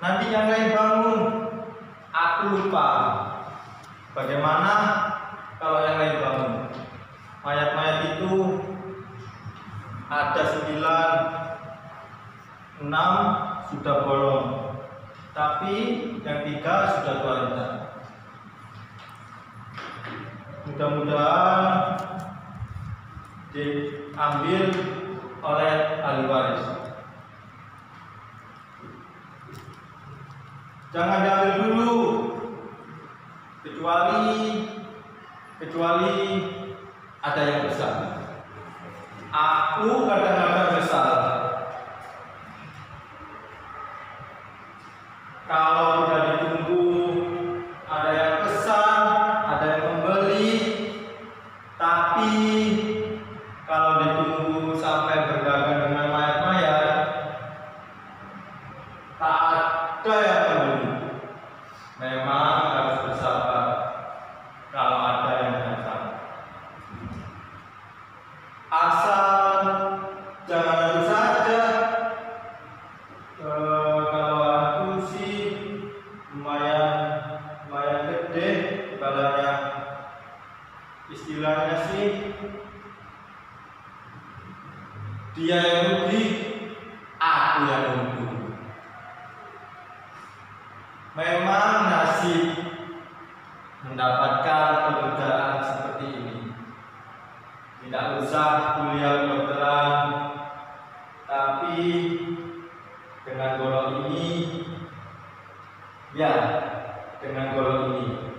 Nanti yang lain bangun, aku lupa. Bagaimana kalau yang lain bangun? Mayat-mayat itu ada 9, 6 sudah bolong, tapi yang 3 sudah tua renta. Mudah-mudahan diambil oleh ahli waris. Jangan diambil dulu, kecuali ada yang besar. Aku kadang-kadang besar. Kalau udah ditunggu, ada yang pesan, ada yang membeli. Tapi kalau ditunggu sampai berdagang dengan mayat-mayat, tak ada yang membeli. Memang harus bersabar kalau ada yang datang. Asal jangan itu saja. Kalau aku sih lumayan gede balanya. Istilahnya sih dia yang rugi, aku yang untung. Memang nasib mendapatkan pekerjaan seperti ini. Tidak usah kuliah kedokteran, tapi dengan golok ini, ya, dengan golok ini.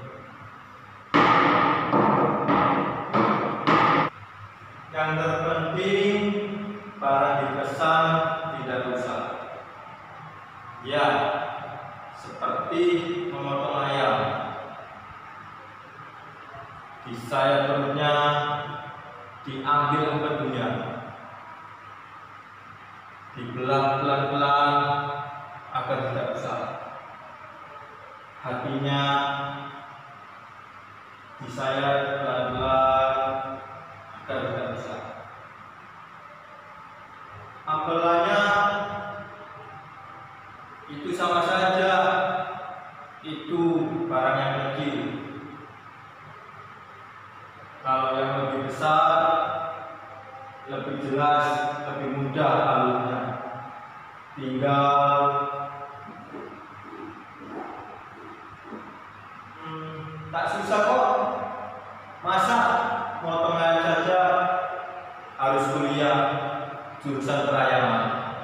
Yang terpenting barang dipesan tidak rusak. Ya, seperti memotong ayam. Disayat perutnya, diambil empedunya, dibelah pelan-pelan agar tidak rusak. Hatinya disayat pelan-pelan agar tidak rusak. Ampelanya itu sama saja, itu barang yang kecil. Kalau yang lebih besar, lebih jelas, lebih mudah alurnya. Tinggal tak susah kok. Masa motong ayam saja harus kuliah jurusan perayaman,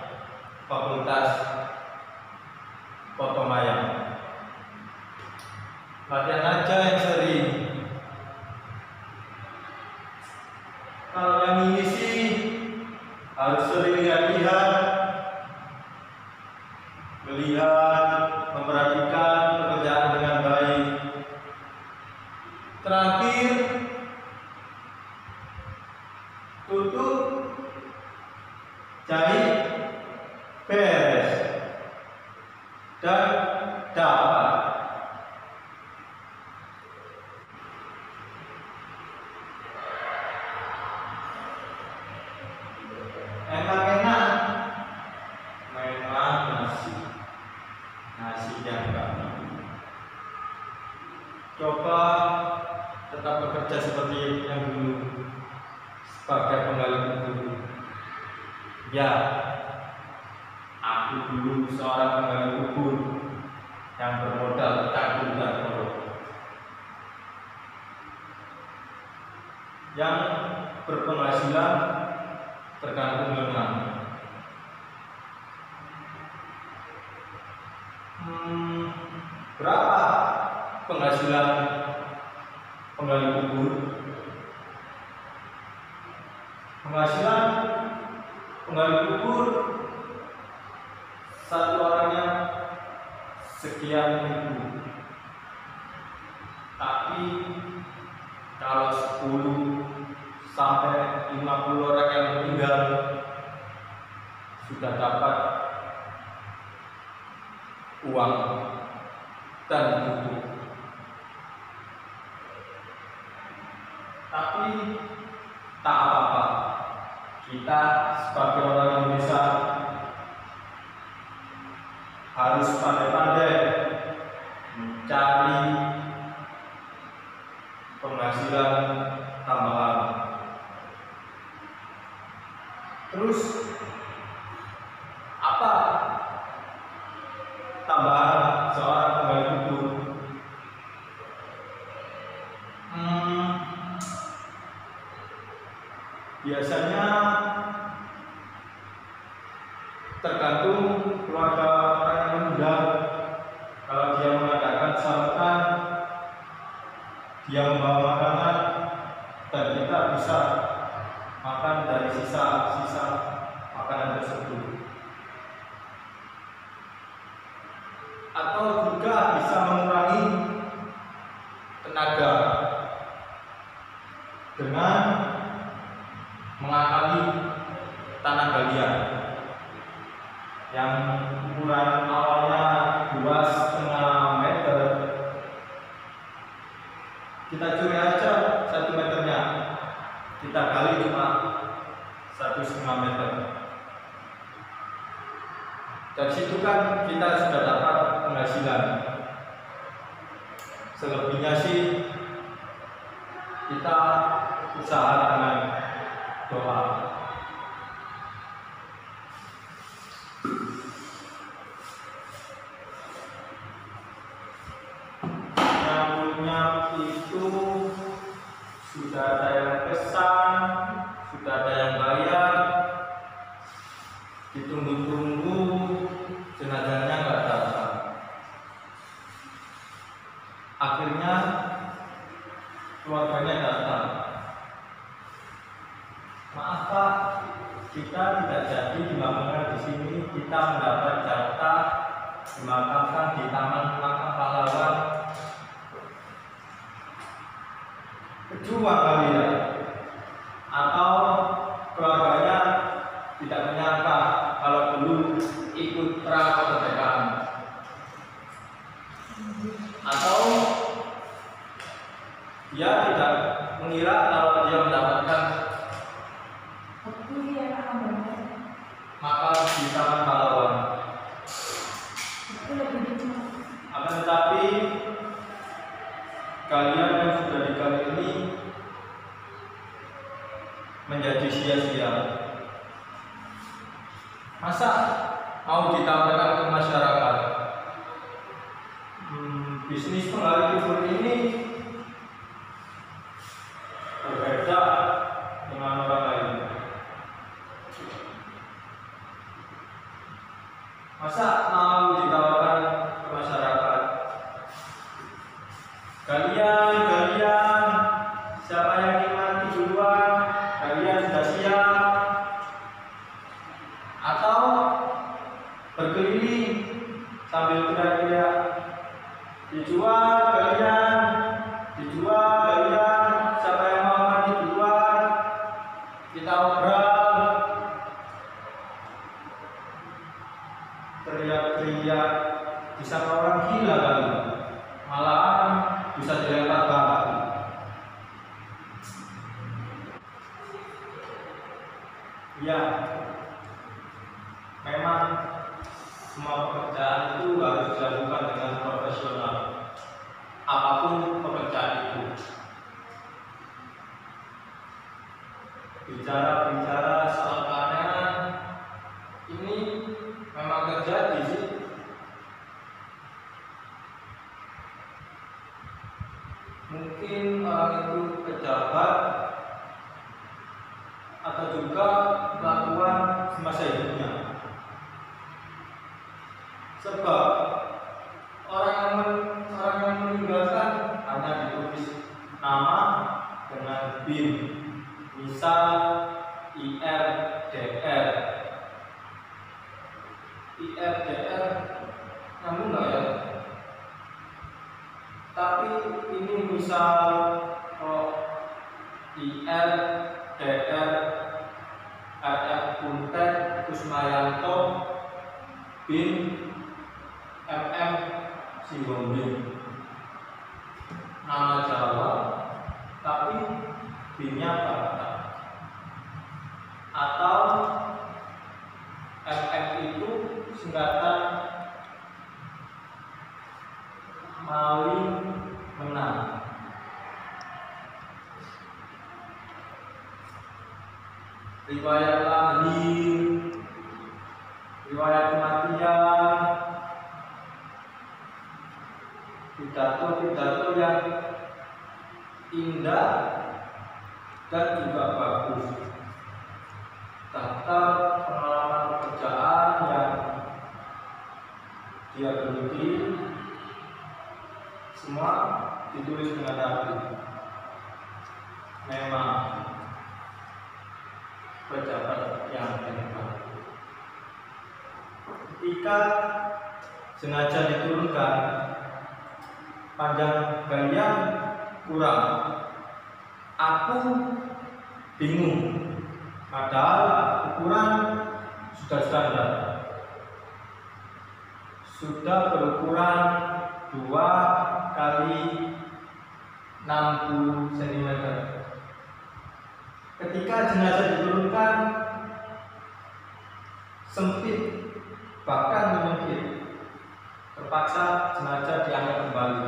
fakultas potong ayam. Latihan aja yang sering. Kalau yang ini sih harus sering lihat-lihat, melihat, memperhatikan pekerjaan dengan baik. Terakhir, tutup, jahit, beres, dan dapat. Enak-enak, memang nasi yang enggak. Coba tetap bekerja seperti yang dulu sebagai penggali kubur. Ya, aku dulu seorang penggali kubur yang bermodal cangkul dan golok. Yang berpenghasilan tergantung lengan. Berapa penghasilan penggali kubur? Penghasilan penggali kubur satu orangnya sekian ribu. Tapi kalau 10 sampai 50 orang yang meninggal sudah dapat uang dan buku. Tapi tak apa-apa, kita sebagai orang Indonesia harus pandai-pandai mencari penghasilan tambahan. Terus apa tambahan seorang pegawai gedung? Biasanya tergantung keluarga orang yang mengundang. Kalau dia mengadakan sambutan, dia membawa makanan, dan kita bisa makan dari sisa-sisa makanan tersebut. Atau juga bisa mengurangi tenaga dengan mengakali tanah galian yang ukuran awalnya 2,5 meter, kita curi aja 1 meternya, kita gali cuma 1,5 meter. Dari situ kan kita sudah dapat penghasilan. Selebihnya sih kita usaha dengan doa. Nyambungnya itu sudah ada yang pesan, sudah ada yang bayar, ditunggu-tunggu, jenazahnya nggak datang. Akhirnya keluarganya datang. Maaf Pak, kita tidak jadi dimakamkan di sini. Kita mendapat jatah dimakamkan di Taman Makam Pahlawan. Berjuang kali ya. Atau keluarganya tidak menyangka kalau dulu ikut perang kemerdekaan. Atau dia tidak mengira kalau dia mendapatkan makam di Taman Pahlawan. Akan tetapi kalian yang sudah digali ini menjadi sia-sia. Masa mau ditawarkan ke masyarakat? Bisnis penggali kubur ini berbeda dengan orang lain. Masa mau ditawarkan ke masyarakat? Kalian, siapa yang ingin mati duluan? Kalian sudah siap? Atau berkeliling sambil teriak-teriak, dijual kalian, siapa yang mau mati duluan? Kita obrol, teriak-teriak, disangka orang gila kali, malahan bisa dilempar batu. Ya, memang semua pekerjaan itu harus dilakukan dengan profesional. Apapun pekerjaan itu. Bicara soal keanehan, ini memang terjadi sih. Mungkin orang itu pejabat atau juga melakukan semasa hidupnya. Sebab orang yang meninggalkan hanya ditulis nama dengan BIN, misal IRDR. Namun enggak ya? Tapi ini misal IRDR RF Kuntet Kusmayanto BIN MM Singgombing, nama Jawa tapi BIN-nya Batak. Atau MM itu singkatan riwayat lahir, riwayat kematian, pidato-pidato yang indah dan juga bagus, daftar pengalaman pekerjaan yang dia geluti, semua ditulis dengan rapi. Memang pejabat yang hebat. Ketika jenazah diturunkan, panjang galian kurang. Aku bingung, padahal ukuran sudah standar, sudah berukuran 2 kali 60 cm. Ketika jenazah diturunkan, sempit, bahkan menyempit. Terpaksa jenazah diangkat kembali.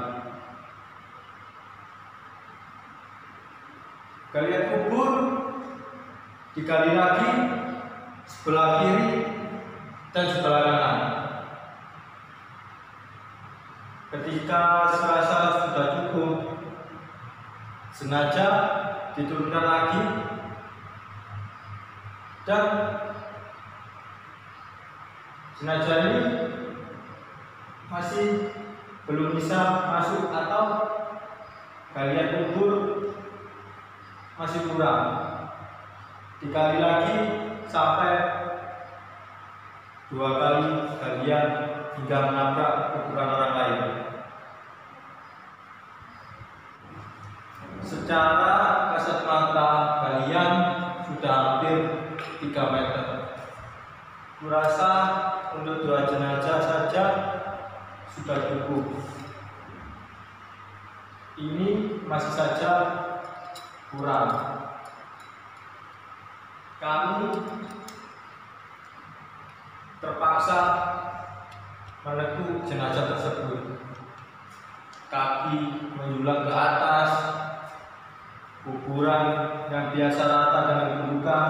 Galian kubur digali lagi sebelah kiri dan sebelah kanan. Ketika serasa sudah cukup, jenazah diturunkan lagi dan jenazah ini masih belum bisa masuk atau galian kubur masih kurang. Dikali lagi sampai 2 kali galian hingga menabrak kuburan orang lain. Secara kasat mata galian sudah hampir 3 meter. Kurasa untuk 2 jenazah saja sudah cukup. Ini masih saja kurang. Kami terpaksa menekuk jenazah tersebut. Kaki menjulang ke atas, kuburan yang biasa rata dengan gundukan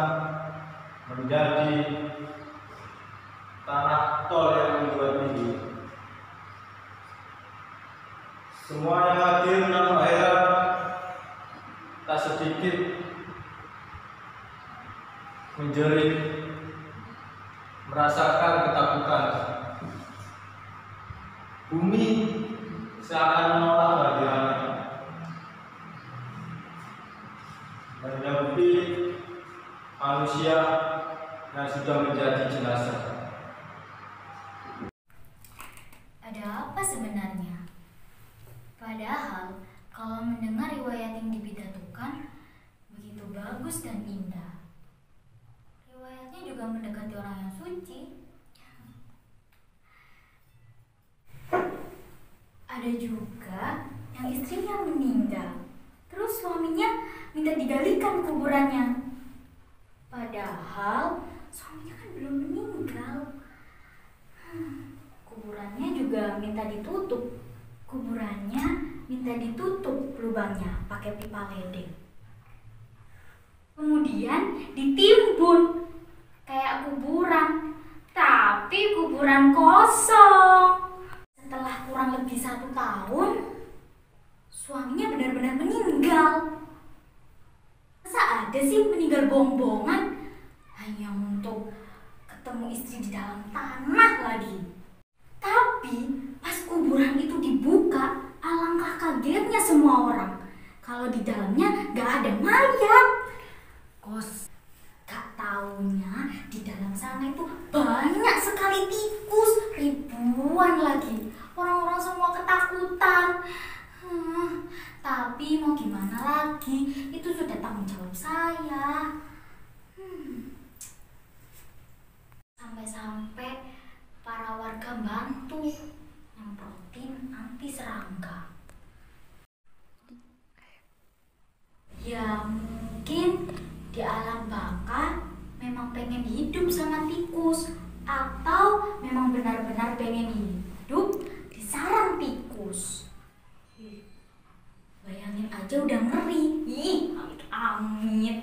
menjadi tanah tol yang menjual tinggi. Semua yang hadir nampak heran, tak sedikit menjerit, merasakan ketakutan. Bumi seakan menolak kehadirannya, menjauhi manusia yang sudah menjadi jenazah. Ada apa sebenarnya? Padahal kalau mendengar riwayat yang dipidatokan begitu bagus dan indah. Riwayatnya juga mendekati orang yang suci. Ada juga yang istrinya meninggal, terus suaminya minta digalikan kuburannya. Padahal suaminya kan belum meninggal. Kuburannya juga minta ditutup. Kuburannya minta ditutup lubangnya pakai pipa ledeng. Kemudian ditimbun kayak kuburan, tapi kuburan kosong. Setelah kurang lebih 1 tahun, suaminya benar-benar meninggal. Masa ada sih meninggal bohong-bohongan hanya untuk ketemu istri di dalam tanah lagi? Tapi pas kuburan itu dibuka, alangkah kagetnya semua orang kalau di dalamnya gak ada mayat. Gak taunya di dalam sana itu banyak sekali tikus, ribuan lagi. Orang-orang semua ketakutan. Tapi mau gimana lagi, itu sudah tanggung jawab saya. Sampai-sampai para warga bantu nyemprotin anti serangga. Ya mungkin di alam baka memang pengen hidup sama tikus, atau memang benar-benar pengen hidup di sarang tikus. Bayangin aja udah ngeri. Amit-amit.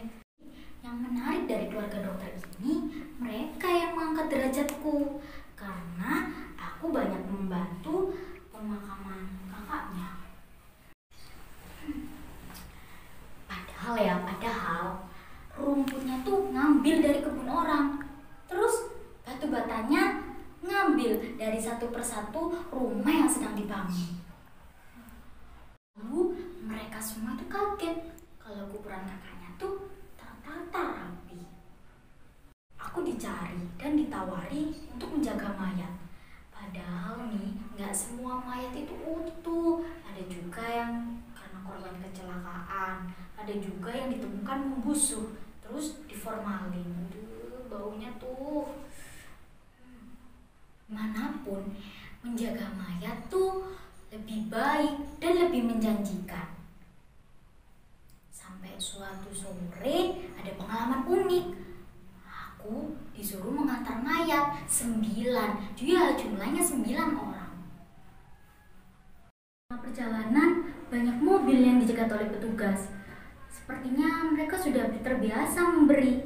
Yang menarik dari keluarga dokter ini, mereka yang mengangkat derajatku karena aku banyak membantu pemakaman kakaknya. Padahal rumputnya tuh ngambil dari kebun orang. Terus batu batanya ngambil dari satu persatu rumah yang sedang dibangun. Lalu mereka semua tuh kaget kalau kuburan kakaknya tuh tertata rapi. Aku dicari dan ditawari untuk menjaga mayat. Padahal nih, nggak semua mayat itu utuh. Ada juga yang karena korban kecelakaan. Ada juga yang ditemukan membusuk, terus diformalin. Aduh, baunya tuh. Manapun, menjaga mayat tuh lebih baik dan lebih menjanjikan. Sampai suatu sore ada pengalaman unik. Aku disuruh mengantar mayat 9. Ya, jumlahnya 9 orang. Selama perjalanan banyak mobil yang dicegat oleh petugas. Sepertinya mereka sudah terbiasa memberi.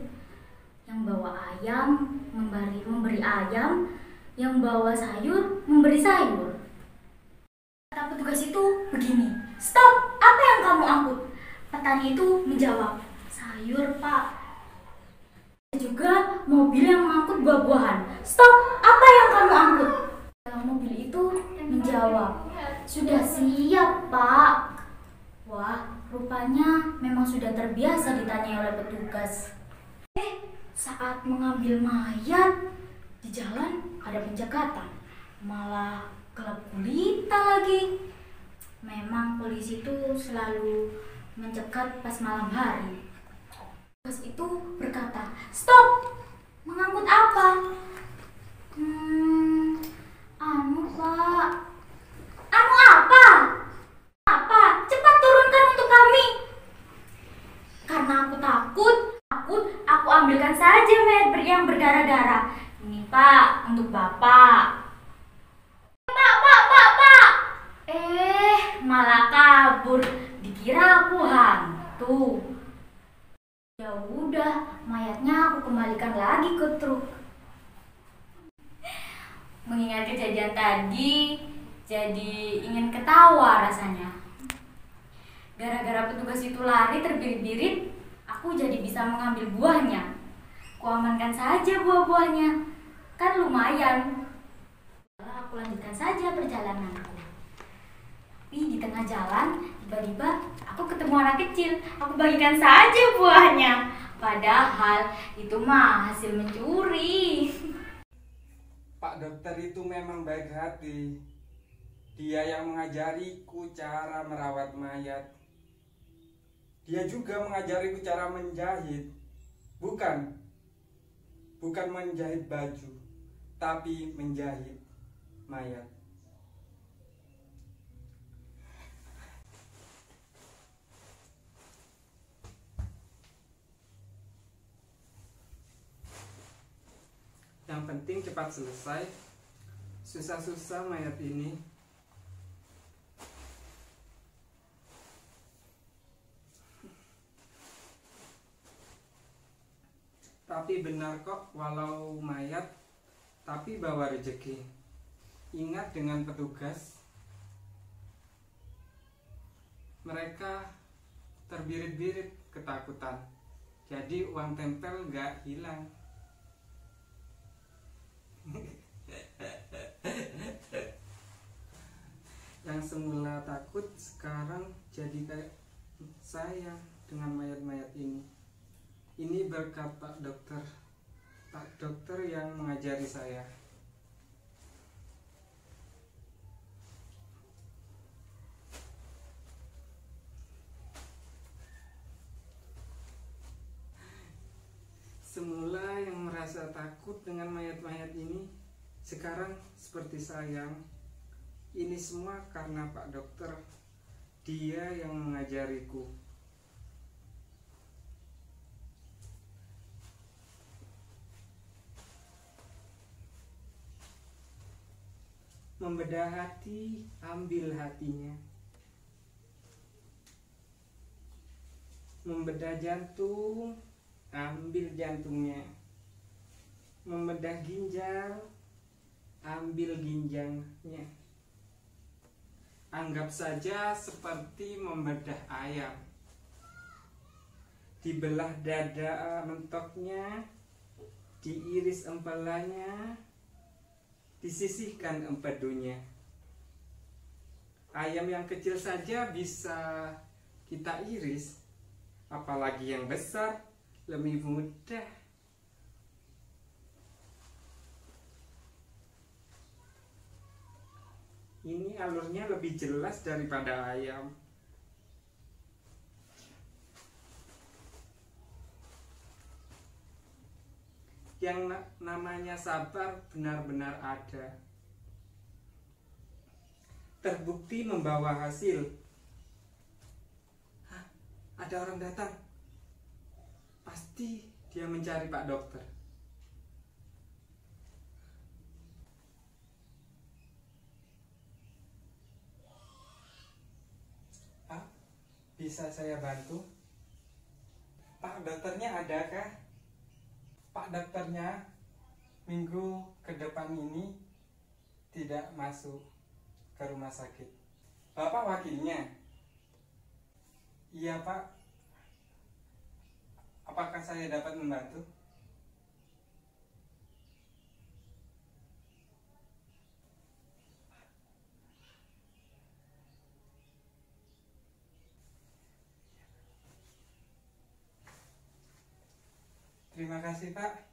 Yang bawa ayam memberi ayam, yang bawa sayur memberi sayur. Kata petugas itu begini, "Stop, apa yang kamu angkut?" Petani itu menjawab, "Sayur, Pak." Ada juga mobil yang mengangkut buah-buahan. "Stop, apa yang kamu angkut?" Dalam mobil itu menjawab, "Sudah siap, Pak." Wah, rupanya memang sudah terbiasa ditanyai oleh petugas. Saat mengambil mayat, di jalan ada penjagatan, malah gelap gulita lagi. Memang polisi itu selalu mencegat pas malam hari. Pas itu berkata, "Stop, mengangkut apa?" Pak. Anu apa? Apa? Cepat turunkan untuk kami." Karena aku takut, aku ambilkan saja mayat yang berdarah-darah. "Ini, Pak, untuk Bapak." Pak. Malah kabur. Dikira aku hantu. Ya udah, mayatnya aku kembalikan lagi ke truk. Mengingat kejadian tadi, jadi ingin ketawa rasanya. Gara-gara petugas itu lari terbirit-birit, aku jadi bisa mengambil buahnya. Kuamankan saja buah-buahnya, kan lumayan. Aku lanjutkan saja perjalananku. Tapi di tengah jalan, tiba-tiba aku ketemu anak kecil. Aku bagikan saja buahnya. Padahal itu mah hasil mencuri. Pak dokter itu memang baik hati. Dia yang mengajariku cara merawat mayat. Dia juga mengajariku cara menjahit. Bukan menjahit baju, tapi menjahit mayat. Yang penting cepat selesai. Susah-susah mayat ini. Tapi benar kok, walau mayat tapi bawa rezeki. Ingat dengan petugas, mereka terbirit-birit ketakutan. Jadi uang tempel gak hilang. Yang semula takut sekarang jadi kayak saya dengan mayat-mayat ini. Ini berkat Pak dokter yang mengajari saya. Semula yang merasa takut dengan mayat-mayat ini, sekarang seperti sayang. Ini semua karena Pak dokter. Dia yang mengajariku. Membedah hati, ambil hatinya. Membedah jantung, ambil jantungnya. Membedah ginjal, ambil ginjalnya. Anggap saja seperti membedah ayam. Dibelah dada mentoknya, diiris empalanya, disisihkan empedunya. Ayam yang kecil saja bisa kita iris, apalagi yang besar lebih mudah. Ini alurnya lebih jelas daripada ayam. Yang namanya sabar benar-benar ada. Terbukti membawa hasil. Hah, ada orang datang. Pasti dia mencari Pak Dokter. Pak, bisa saya bantu? Pak Dokternya adakah? Pak Dokternya minggu ke depan ini tidak masuk ke rumah sakit. Bapak wakilnya? Iya Pak. Apakah saya dapat membantu? Terima kasih Pak.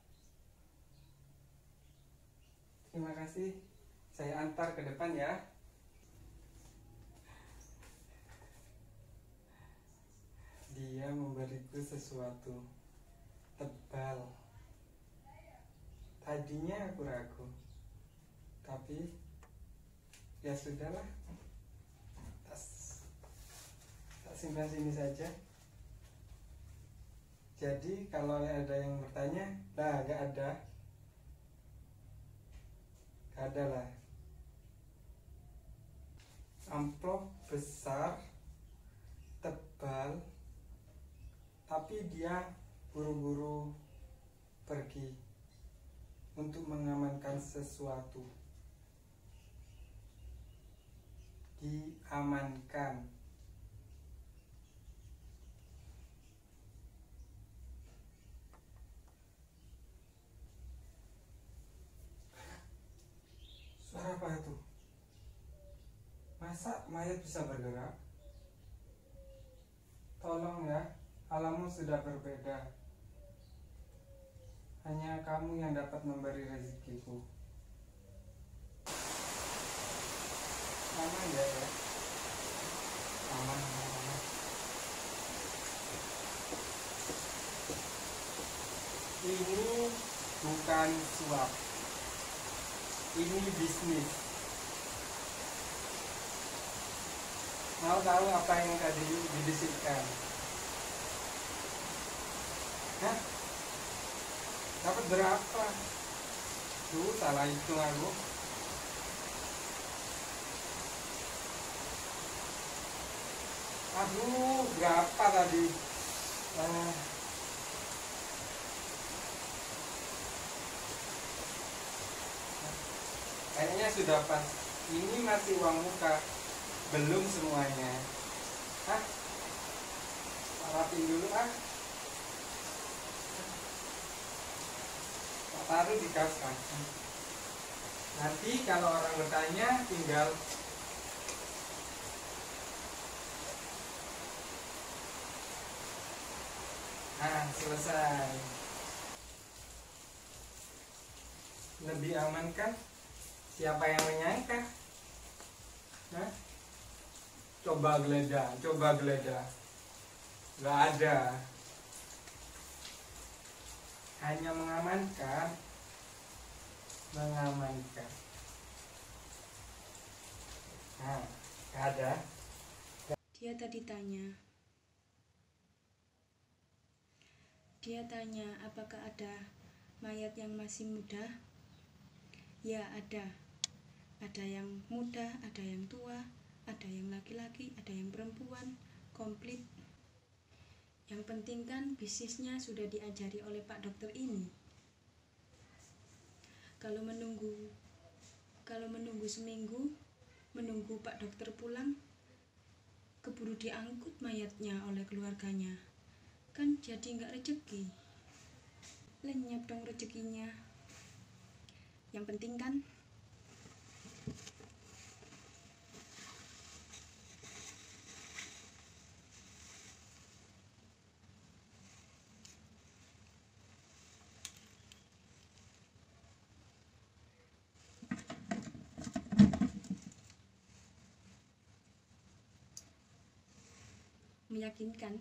Terima kasih. Saya antar ke depan ya. Dia memberiku sesuatu tebal. Tadinya aku ragu, tapi ya sudahlah. Tak simpan sini saja. Jadi kalau ada yang bertanya, nah gak ada. Gak ada lah. Amplop besar, tebal, tapi dia buru-buru pergi untuk mengamankan sesuatu. Diamankan. Suara apa itu? Masa mayat bisa bergerak? Tolong ya, alammu sudah berbeda. Hanya kamu yang dapat memberi rezekiku. Aman ya? Aman. Ini bukan suap. Ini bisnis. Mau tahu apa yang tadi dibisikkan? Hah? Dapat berapa? Tuh, salah hitung aku. Aduh, berapa tadi? Kayaknya sudah pas. Ini masih uang muka, belum semuanya. Hah? Rapin dulu ah. Taruh di kaos kaki. Nanti kalau orang bertanya tinggal selesai. Lebih aman kan? Siapa yang menyangka? Hah? Coba geledah. Gak ada. Hanya mengamankan. Nah, gak ada. Dia tanya apakah ada mayat yang masih muda? Ya ada. Ada yang muda, ada yang tua, ada yang laki-laki, ada yang perempuan, komplit. Yang penting kan bisnisnya sudah diajari oleh Pak Dokter ini. Kalau menunggu seminggu, menunggu Pak Dokter pulang, keburu diangkut mayatnya oleh keluarganya, kan jadi nggak rezeki. Lenyap dong rezekinya. Yang penting kan meyakinkan.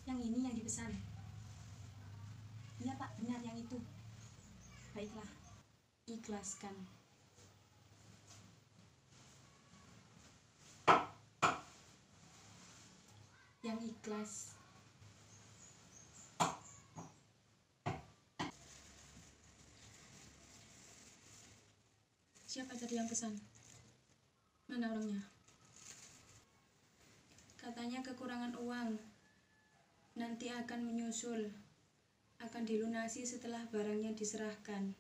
Yang ini yang dipesan. Iya Pak, benar yang itu. Baiklah, ikhlaskan. Yang ikhlas. Siapa tadi yang pesan? Mana orangnya? Katanya kekurangan uang. Nanti akan menyusul. Akan dilunasi setelah barangnya diserahkan.